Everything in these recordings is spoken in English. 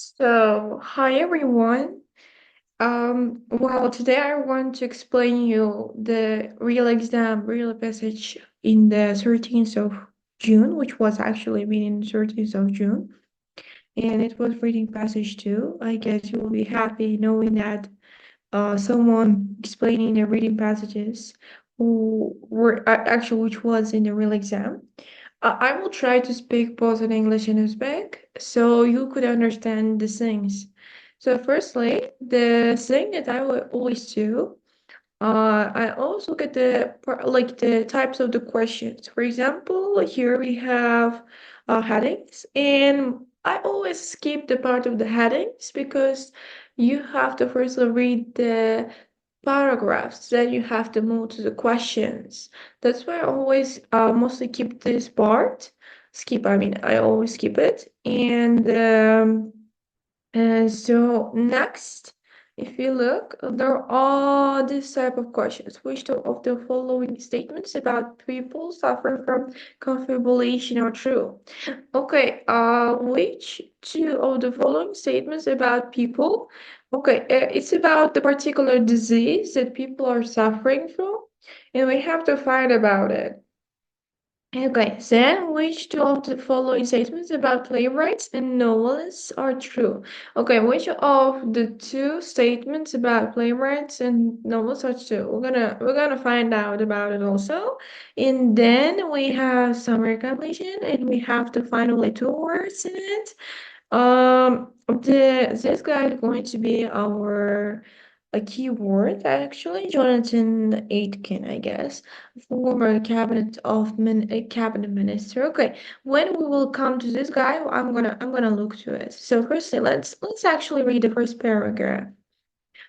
So, hi everyone. Well, today I want to explain you the real passage in the 13th of June, which was actually meaning 13th of June, and it was reading passage two. I guess you will be happy knowing that someone explaining the reading passages who were actually which was in the real exam. I will try to speak both in English and Uzbek so you could understand the things. So, firstly, the thing that I will always do, I always look at like the types of the questions. For example, here we have headings, and I always skip the part of the headings because you have to firstly read the paragraphs, then you have to move to the questions. That's why I always mostly keep this part. I mean, I always keep it. And so next, if you look, there are this type of questions. Which two of the following statements about people suffering from confabulation are true? Okay, which two of the following statements about people? Okay, it's about the particular disease that people are suffering from, and we have to find about it. Okay, then which two of the following statements about playwrights and novelists are true? Okay, which of the two statements about playwrights and novelists are true? We're gonna find out about it also. And then we have some recapitulation and we have to find only two words in it. This guy is going to be our a keyword actually, Jonathan Aitken, I guess, former cabinet minister. Okay, when we will come to this guy, I'm gonna look to it. So firstly, let's actually read the first paragraph.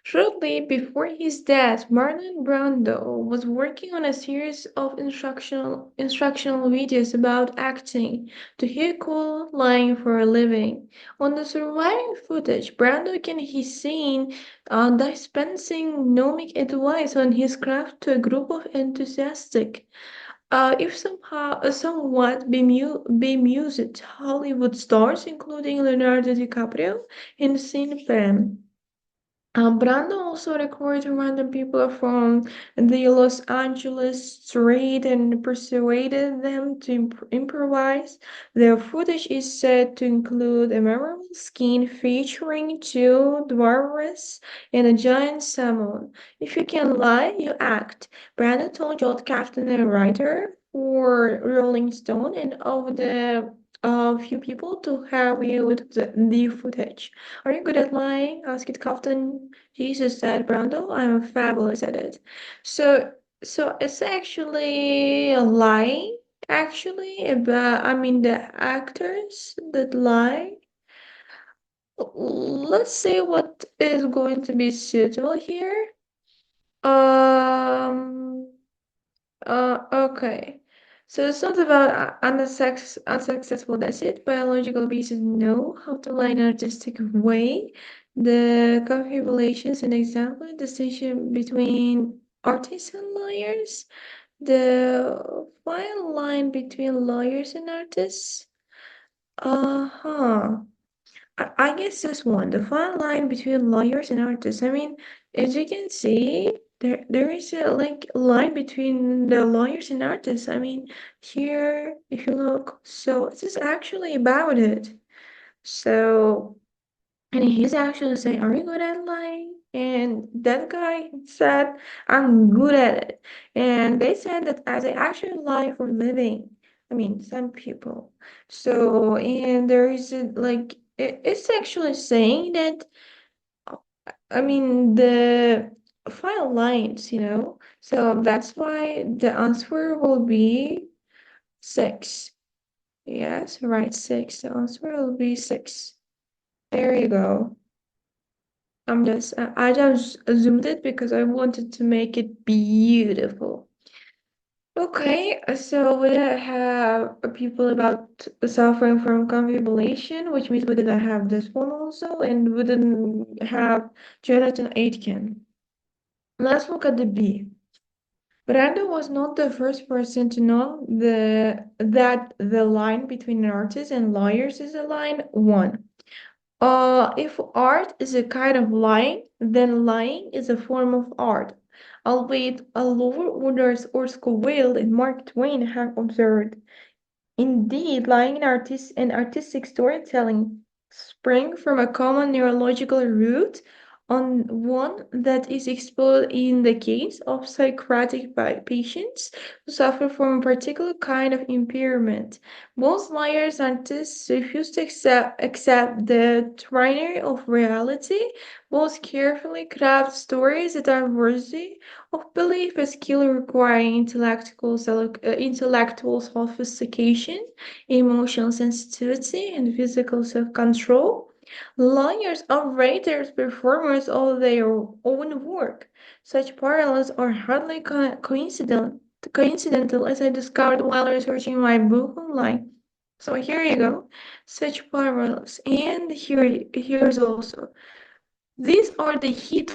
Shortly before his death, Marlon Brando was working on a series of instructional videos about acting to hear cool lying for a living. On the surviving footage, Brando can be seen dispensing gnomic advice on his craft to a group of enthusiastic, if somehow somewhat bemused Hollywood stars, including Leonardo DiCaprio and Sean Penn. Brando also recorded random people from the Los Angeles street and persuaded them to improvise. The footage is said to include a memorable scene featuring two dwarves and a giant salmon. If you can lie, you act. Brando told Joel Captain, a writer for Rolling Stone, and of the few people to have viewed the footage. Are you good at lying? Asked Captain. Jesus said, Brando, I'm fabulous at it. So, so it's actually a lie, actually, about, I mean, the actors that lie. Let's see what is going to be suitable here. Um, okay. So it's not about unsuccessful, that's it. Biological beings know how to lie in an artistic way. The confabulations an example, distinction between artists and lawyers. The fine line between lawyers and artists. Uh-huh. I guess this one, the fine line between lawyers and artists. I mean, as you can see, there is a like line between the lawyers and artists. I mean, here, if you look, so this is actually about it. So, and he's actually saying, "Are you good at lying?" And that guy said, "I'm good at it." And they said that as I actually lie for a living. I mean, some people. So, and there is a, like it's actually saying that I mean the file lines, So that's why the answer will be six. Yes, right, six. The answer will be six. There you go. I just zoomed it because I wanted to make it beautiful. Okay, so we didn't have people about suffering from confabulation, which means we didn't have this one also, and we didn't have Jonathan Aitken. Let's look at the B. Brando was not the first person to know that the line between artists and lawyers is a line one. If art is a kind of lying, then lying is a form of art, albeit a lower order or scale than Mark Twain had observed. Indeed, lying and artistic storytelling spring from a common neurological root, on one that is exposed in the case of psychiatric patients who suffer from a particular kind of impairment. Most liars and artists refuse to accept the tyranny of reality. Most carefully craft stories that are worthy of belief, a skill requiring intellectual sophistication, emotional sensitivity, and physical self-control. Liars are writers, performers of their own work. Such parallels are hardly coincidental, as I discovered while researching my book online. So here you go, such parallels, and here's also. These are the hint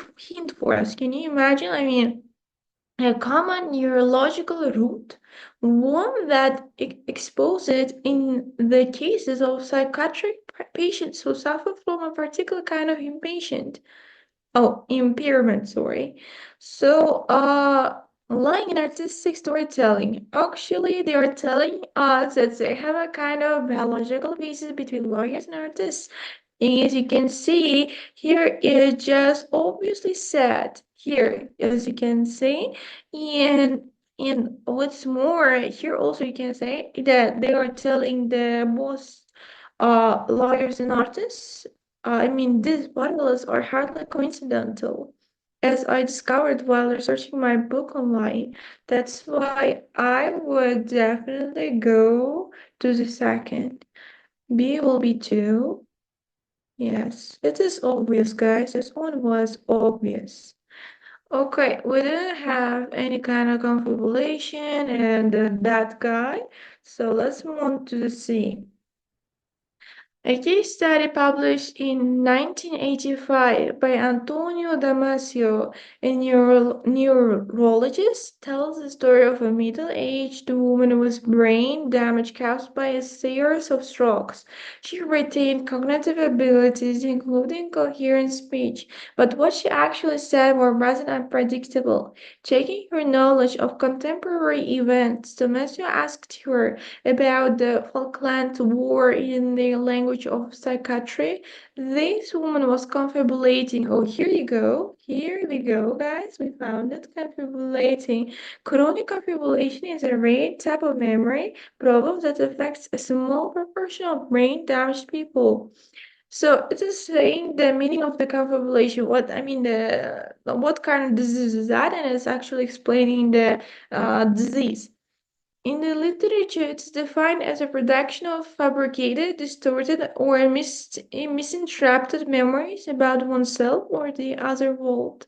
for us. Can you imagine? I mean, a common neurological root, one that exposes in the cases of psychiatric patients who suffer from a particular kind of impairment, sorry. So, lying in artistic storytelling, actually, they are telling us that they have a kind of biological basis between lawyers and artists. As you can see, here it just obviously said here, as you can see, and what's more, here also you can say that they are telling the most lawyers and artists. I mean, these parallels are hardly coincidental, as I discovered while researching my book online. That's why I would definitely go to the second. B will be two. Yes, it is obvious, guys. This one was obvious. Okay, we didn't have any kind of confabulation and that guy. So let's move on to the C. A case study published in 1985 by Antonio Damasio, a neurologist, tells the story of a middle-aged woman with brain damage caused by a series of strokes. She retained cognitive abilities, including coherent speech, but what she actually said wasn't unpredictable. Checking her knowledge of contemporary events, Damasio asked her about the Falklands War in the language of psychiatry. This woman was confabulating. Oh, here you go. Here we go, guys. We found it. Confabulating. Chronic confabulation is a rare type of memory problem that affects a small proportion of brain damaged people. So it is saying the meaning of the confabulation. What I mean, the what kind of disease is that, and it's actually explaining the disease. In the literature, it's defined as a production of fabricated, distorted, or misinterpreted memories about oneself or the other world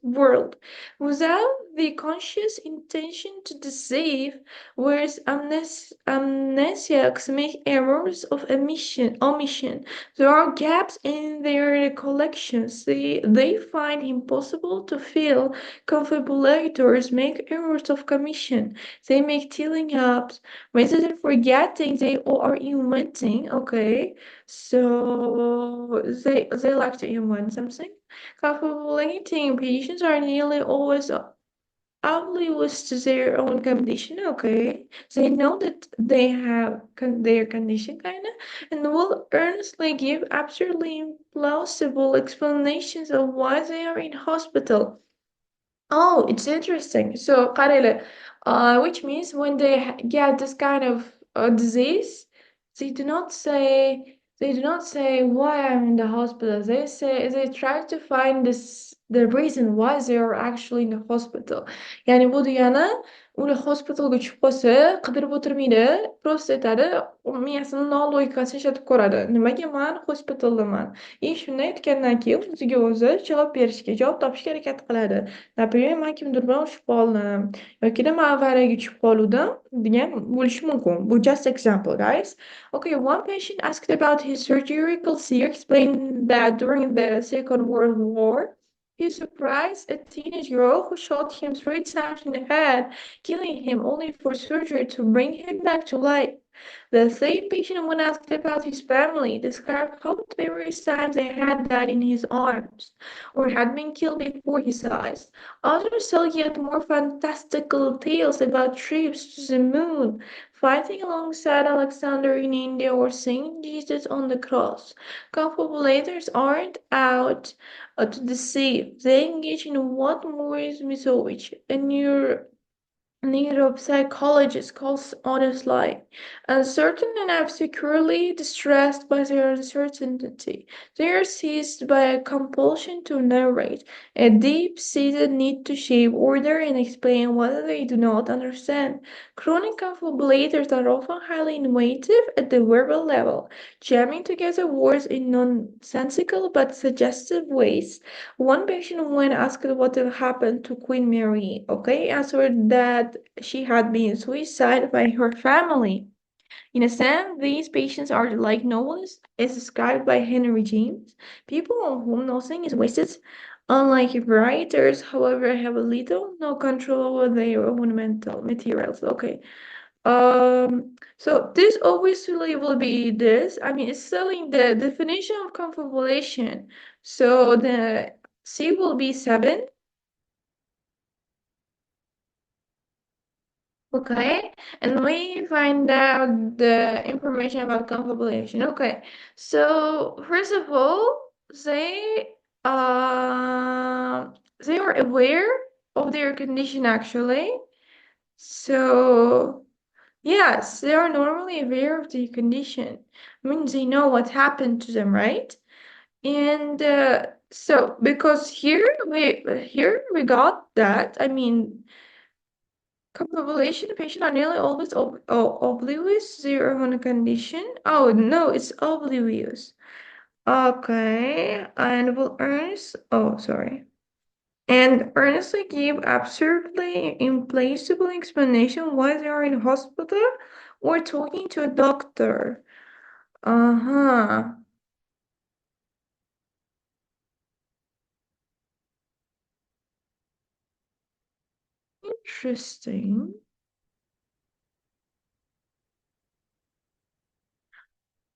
without the conscious intention to deceive, whereas amnesiacs make errors of omission. There are gaps in their recollections. They find impossible to fill. Confabulators make errors of commission. They make telling up rather than forgetting they all are inventing. Okay, so they like to invent something. Calculating patients are nearly always oblivious to their own condition. Okay, they know that they have their condition kinda, and will earnestly give absurdly implausible explanations of why they are in hospital. Oh, it's interesting. So, Karele, which means when they get this kind of disease, they do not say why I'm in the hospital. They try to find the reason why they are actually in the hospital. Yani bu degani uni hospitalga tushib qolsa, qidirib o'tirmaydi, просто aytadi, miyasini logikasini ishlatib ko'radi. Nimaga man hospitaldaman? И shunday aytgandan keyin o'ziga o'zi javob topishga harakat qiladi. Например, man kimdir bilan urishib qoldim yokida man avariyaga tushib qoluvdim degan bo'lishi mumkin. Bu just example, guys. Okay, one patient asked about his surgical see explained that during the Second World War, he surprised a teenage girl who shot him 3 times in the head, killing him only for surgery to bring him back to life. The same patient, when asked about his family, described how various times they had died in his arms or had been killed before his eyes. Others tell yet more fantastical tales about trips to the moon, fighting alongside Alexander in India, or seeing Jesus on the cross. Confabulators aren't out to deceive. They engage in what Maurice Misovich, a neuropsychologist, calls honest lying, uncertain enough, securely distressed by their uncertainty. They are seized by a compulsion to narrate, a deep-seated need to shape, order, and explain what they do not understand. Chronic confabulators are often highly innovative at the verbal level, jamming together words in nonsensical but suggestive ways. One patient, when asked what had happened to Queen Mary, okay, answered that she had been suicided by her family. In a sense, these patients are like novelists, as described by Henry James, people on whom nothing is wasted. Unlike writers, however, have a little no control over their own mental materials. Okay. So this obviously will be this. I mean, it's still in the definition of confabulation. So the C will be 7. Okay, and we find out the information about confabulation. Okay, so first of all, uh they are aware of their condition actually. So yes, they are normally aware of the condition. I mean, they know what happened to them, right? And so because here we got that. I mean, confabulation patients are nearly always oblivious to their own condition. Oh no, it's oblivious. Okay, and will earnest. Oh, sorry. And earnestly give absurdly implausible explanation why they are in hospital or talking to a doctor. Uh-huh. Interesting.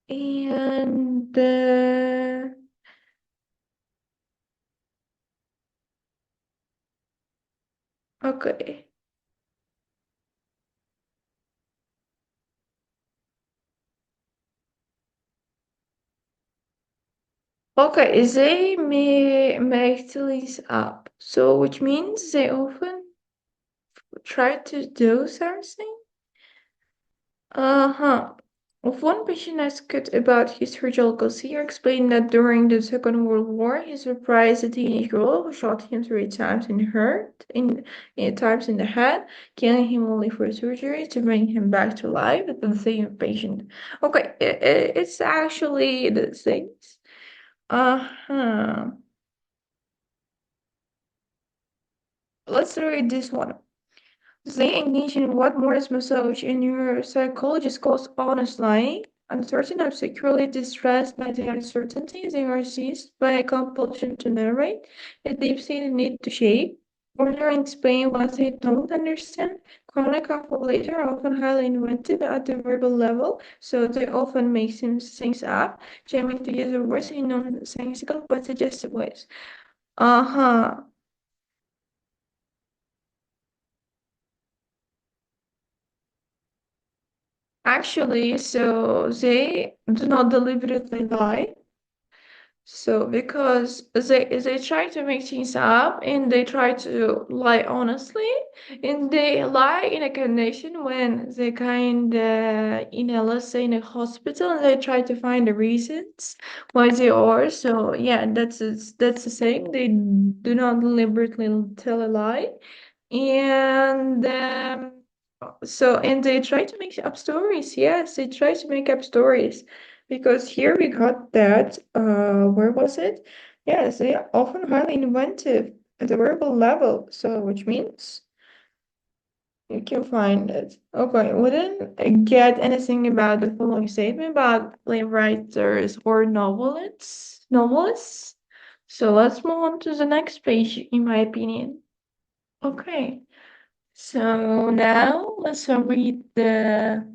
And okay. Okay, they may make things up. So which means they often try to do something. Uh-huh. Of one patient asked about his surgical he explained that during the Second World War, he surprised a teenage girl who shot him 3 times in the head, killing him only for surgery to bring him back to life. The same patient. Okay, it's actually the things. Uh-huh. Let's read this one. They engage in what Morris Massage, a neuropsychologist, calls honest lying. Uncertain and securely distressed by the uncertainty, they are seized by a compulsion to narrate, a deep-seated need to shape, order and explain what they don't understand. Chronic confabulator are often highly inventive at the verbal level, so they often make things up, jamming together words in nonsensical but suggestive ways. Uh-huh. Actually, so they do not deliberately lie. So because they try to make things up and they try to lie honestly, and they lie in a condition when they kind in a, let's say, in a hospital, and they try to find the reasons why they are. So yeah, that's the thing. They do not deliberately tell a lie, and so, and they try to make up stories. Yes, they try to make up stories because here we got that. Where was it? Yes, they are often highly inventive at the verbal level. So, which means you can find it. Okay, we didn't get anything about the following statement about writers or novelists. Novelists. So let's move on to the next page, in my opinion. Okay. So now let's read the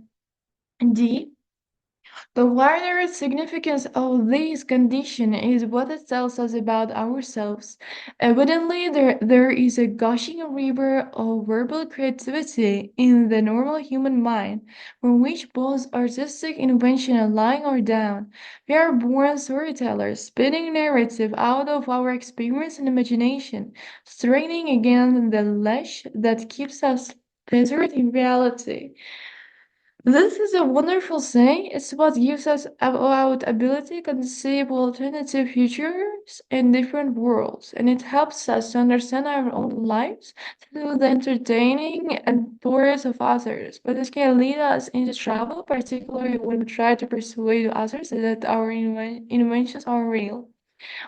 D. The wider significance of this condition is what it tells us about ourselves. Evidently, there is a gushing river of verbal creativity in the normal human mind, from which both artistic invention and lying are down. We are born storytellers, spinning narrative out of our experience and imagination, straining against the lash that keeps us tethered in reality. This is a wonderful thing. It's what gives us our ability to conceive alternative futures and different worlds, and it helps us to understand our own lives through the entertaining and stories of others. But it can lead us into trouble, particularly when we try to persuade others that our inventions are real.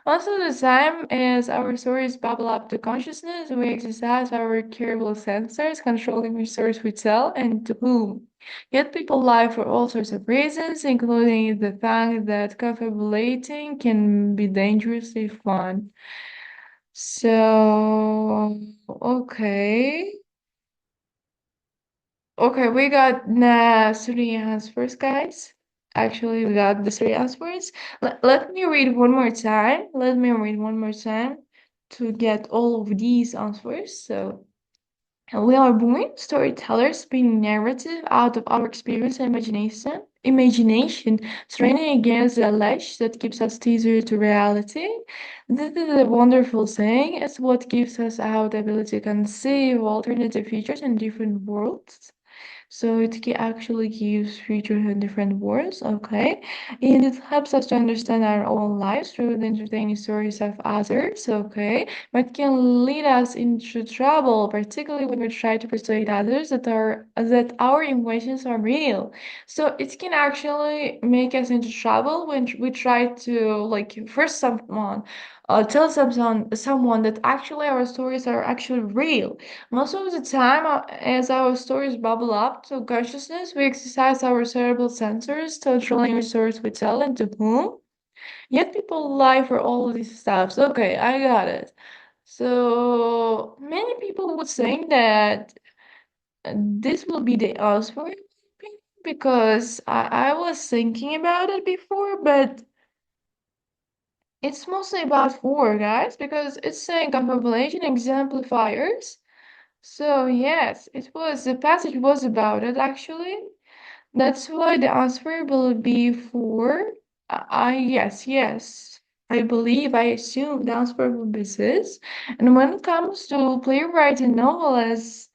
Most of the time, as our stories bubble up to consciousness, we exercise our careful sensors, controlling which stories we tell and to whom. Yet people lie for all sorts of reasons, including the fact that confabulating can be dangerously fun. So, okay. Okay, we got the three answers, guys. Actually, we got the three answers. Let me read one more time. Let me read one more time to get all of these answers. So, we are born storytellers, spinning narrative out of our experience and imagination, training against the lash that keeps us tethered to reality. This is a wonderful thing. It's what gives us our ability to conceive alternative futures and different worlds. So it actually gives future in different words, okay? And it helps us to understand our own lives through the entertaining stories of others, okay? But can lead us into trouble, particularly when we try to persuade others that our inventions are real. So it can actually make us into trouble when we try to like first someone tell someone that actually our stories are actually real. Most of the time, as our stories bubble up to consciousness, we exercise our cerebral sensors, controlling which stories we tell and to whom. Yet people lie for all of these stuffs. Okay, I got it. So many people would say that this will be the answer because I was thinking about it before, but it's mostly about four guys because it's saying confabulation exemplifiers. So yes, it was the passage was about it actually. That's why the answer will be for I yes. I believe I assume the answer will be this. And when it comes to playwright and novelist,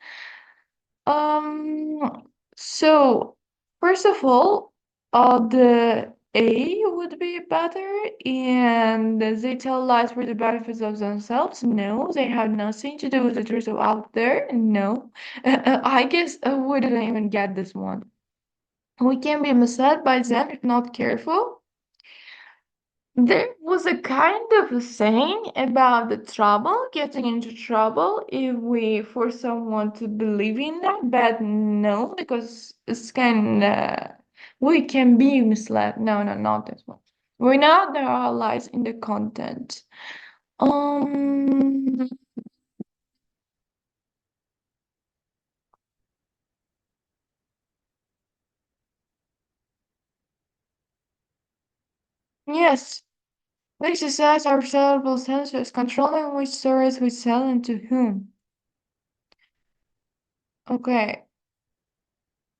so first of all, the A would be better, and they tell lies for the benefits of themselves. No, they have nothing to do with the truth out there. No, I guess I wouldn't even get this one. We can be misled by them if not careful. There was a kind of a saying about the trouble, getting into trouble if we force someone to believe in that, but no, because it's kind of, we can be misled. No, no, not this one. We know there are lies in the content. Um, yes, we exercise our cerebral sensors, controlling which stories we tell and to whom. Okay.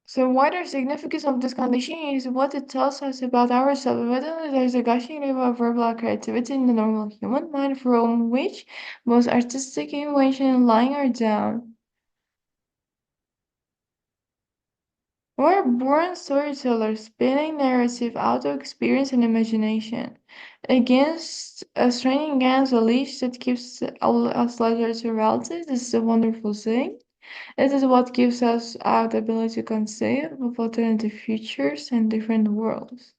So wider significance of this condition is what it tells us about ourselves. Evidently, there is a gushing river of verbal creativity in the normal human mind from which both artistic innovation and lying are down. We're born storytellers, spinning narrative out of experience and imagination. Against a straining against a leash that keeps us tethered to reality, this is a wonderful thing. It is what gives us the ability to conceive of alternative futures and different worlds.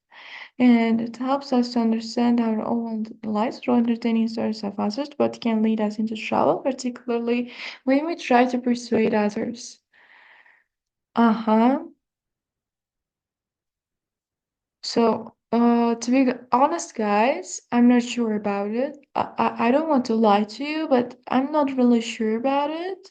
And it helps us to understand our own lives through entertaining stories of others, but can lead us into trouble, particularly when we try to persuade others. Uh-huh. So, to be honest, guys, I'm not sure about it. I don't want to lie to you, but I'm not really sure about it.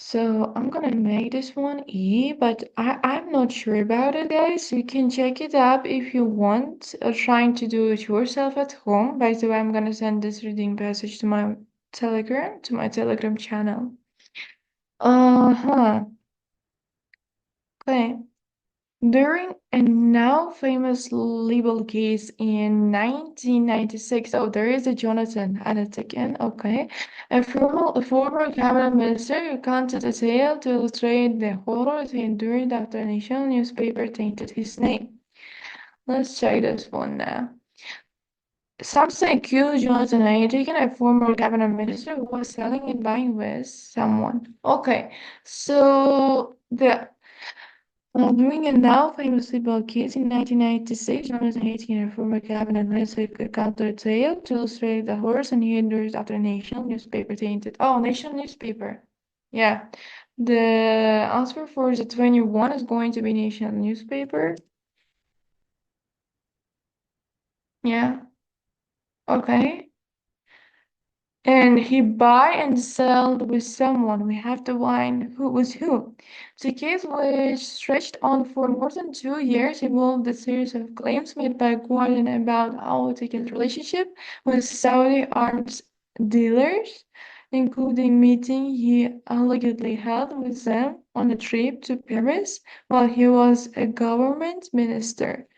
So I'm gonna make this one E, but I'm not sure about it, guys. You can check it up if you want, trying to do it yourself at home. By the way, I'm gonna send this reading passage to my Telegram channel. Uh-huh. Okay. During a now famous libel case in 1996, oh, there is a Jonathan Anatikin, okay, a former cabinet minister who recounted a tale to illustrate the horrors he endured after a national newspaper tainted his name. Let's check this one now. Samson accused Jonathan Anatikin, a former cabinet minister, who was selling and buying with someone. Okay, so the during a now famous football case in 1996, Jonathan Hayden, a former cabinet minister, countered tale to illustrate the horrors and hinders after a national newspaper tainted. Oh, national newspaper. Yeah. The answer for the 21 is going to be national newspaper. Yeah. Okay. And he buy and sell with someone. We have to find who was who. The case, which stretched on for more than 2 years, involved a series of claims made by Gordon about Al-Awtiki's relationship with Saudi arms dealers, including meeting he allegedly held with them on a trip to Paris while he was a government minister.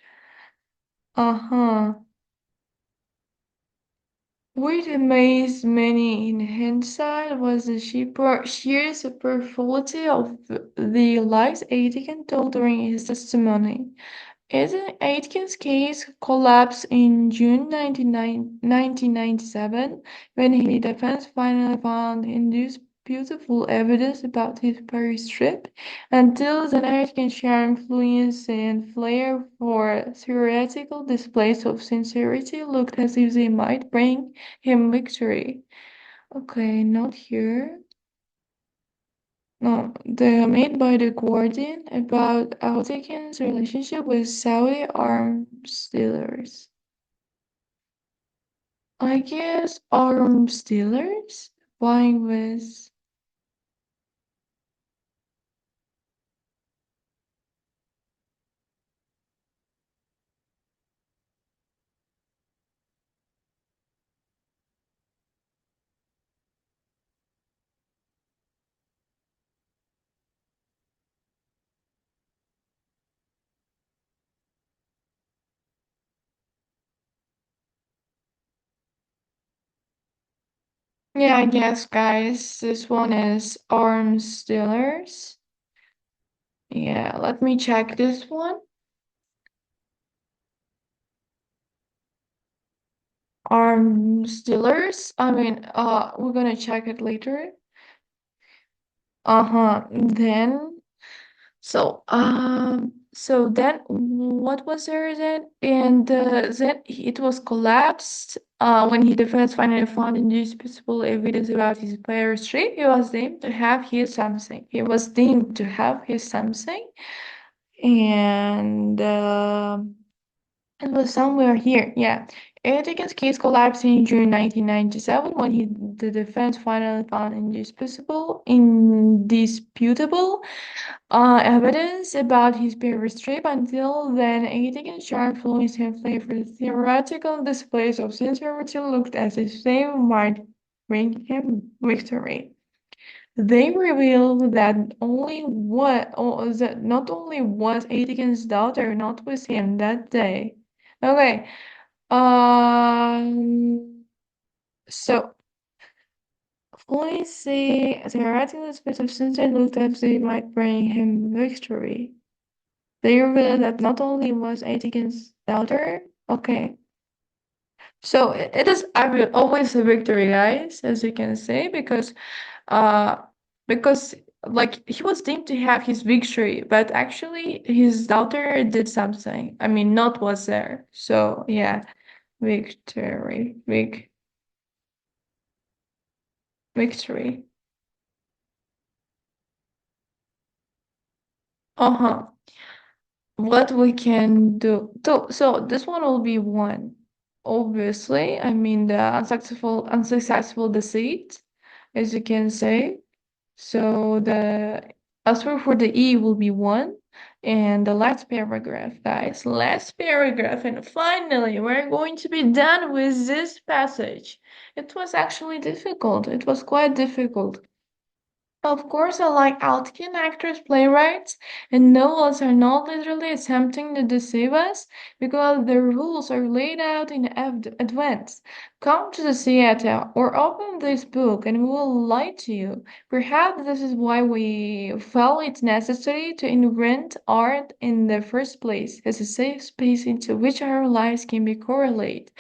Uh-huh. What amazed many in hindsight was the sheer superfluity of the lies Aitken told during his testimony. Aitken's case collapsed in June 1997 when his defense finally found indisputable evidence about his Paris trip. Until then, Aitken shared influence and flair for theoretical displays of sincerity looked as if they might bring him victory. Okay, not here. No, the made by The Guardian about Al-Awtikin's relationship with Saudi arms dealers. I guess arms dealers buying with. Yeah, I guess, guys, this one is arms dealers. Yeah, let me check this one. Arms dealers. We're gonna check it later. Uh-huh. So then what was there then? And then it was collapsed when he defense finally found indisputable evidence about his Paris trip. He was deemed to have his something. He was deemed to have his something, and it was somewhere here. Yeah. Etiquette's case collapsed in June 1997 when the defense finally found indisputable evidence about his Paris trip. Until then, Aitken shared influence and flavor theoretical displays of sincerity looked as if they might bring him victory. They revealed that that not only was Aitken's daughter not with him that day. Okay. Um. So fluency theoretical displays of sincerity looked as if they might bring him victory. They revealed that not only was Aitken's daughter, okay. So it is always a victory, guys, as you can say, uh because like he was deemed to have his victory, but actually his daughter did something. I mean, not was there. So yeah, victory, victory. Uh-huh. What we can do. So this one will be one. Obviously, I mean the unsuccessful deceit, as you can say. So the answer for the E will be one. And the last paragraph, guys, last paragraph. And finally, we're going to be done with this passage. It was actually difficult. It was quite difficult. Of course, unlike Altkin, actors, playwrights, and novels are not literally attempting to deceive us because the rules are laid out in advance. Come to the theater or open this book and we will lie to you. Perhaps this is why we felt it necessary to invent art in the first place, as a safe space into which our lives can be correlated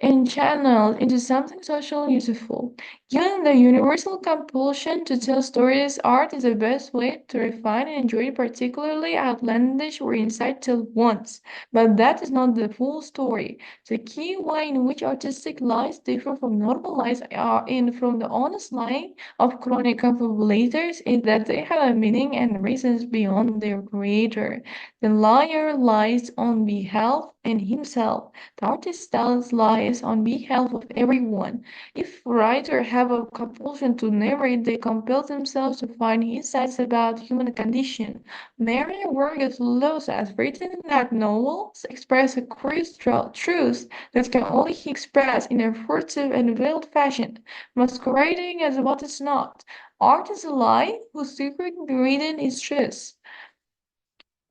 and channeled into something socially useful. Given the universal compulsion to tell stories, art is the best way to refine and enjoy particularly outlandish or insightful ones. But that is not the full story. The key way in which artistic lies differ from normal lies are in from the honest lying of chronic confabulators is that they have a meaning and reasons beyond their creator. The liar lies on behalf and himself. The artist tells lies on behalf of everyone. If writers have a compulsion to narrate, they compel themselves to find insights about human condition. Merriam-Webster's Lewis has written that novels express a crystal truth that can only be expressed in a furtive and veiled fashion, masquerading as what is not. Art is a lie whose secret ingredient is truth.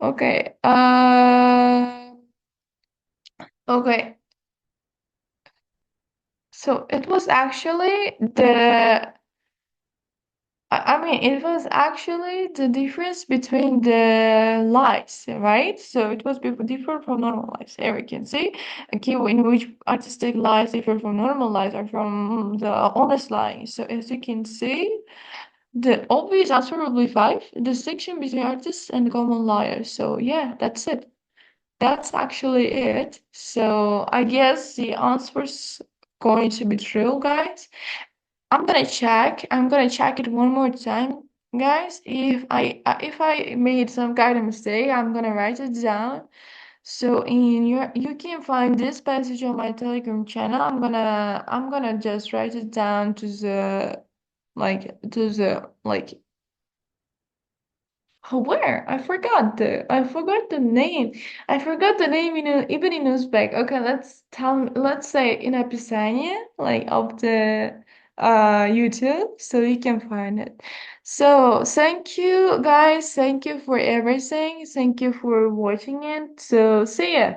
Okay. Okay. So it was actually I mean, it was actually the difference between the lights, right? So it was different from normal lights. Here we can see a key in which artistic lights differ from normal lights or from the honest lights. So as you can see, the obvious answer will be five, the distinction between artists and common liars. So yeah, that's it. That's actually it. So I guess the answer's going to be true, guys. I'm gonna check it one more time, guys. If I made some kind of mistake, I'm gonna write it down. So in your you can find this passage on my Telegram channel. I'm gonna just write it down to the like where? I forgot the name. I forgot the name even in Uzbek. Okay, let's say in Apisanya, like of the YouTube, so you can find it. So thank you guys. Thank you for everything. Thank you for watching it. So see ya.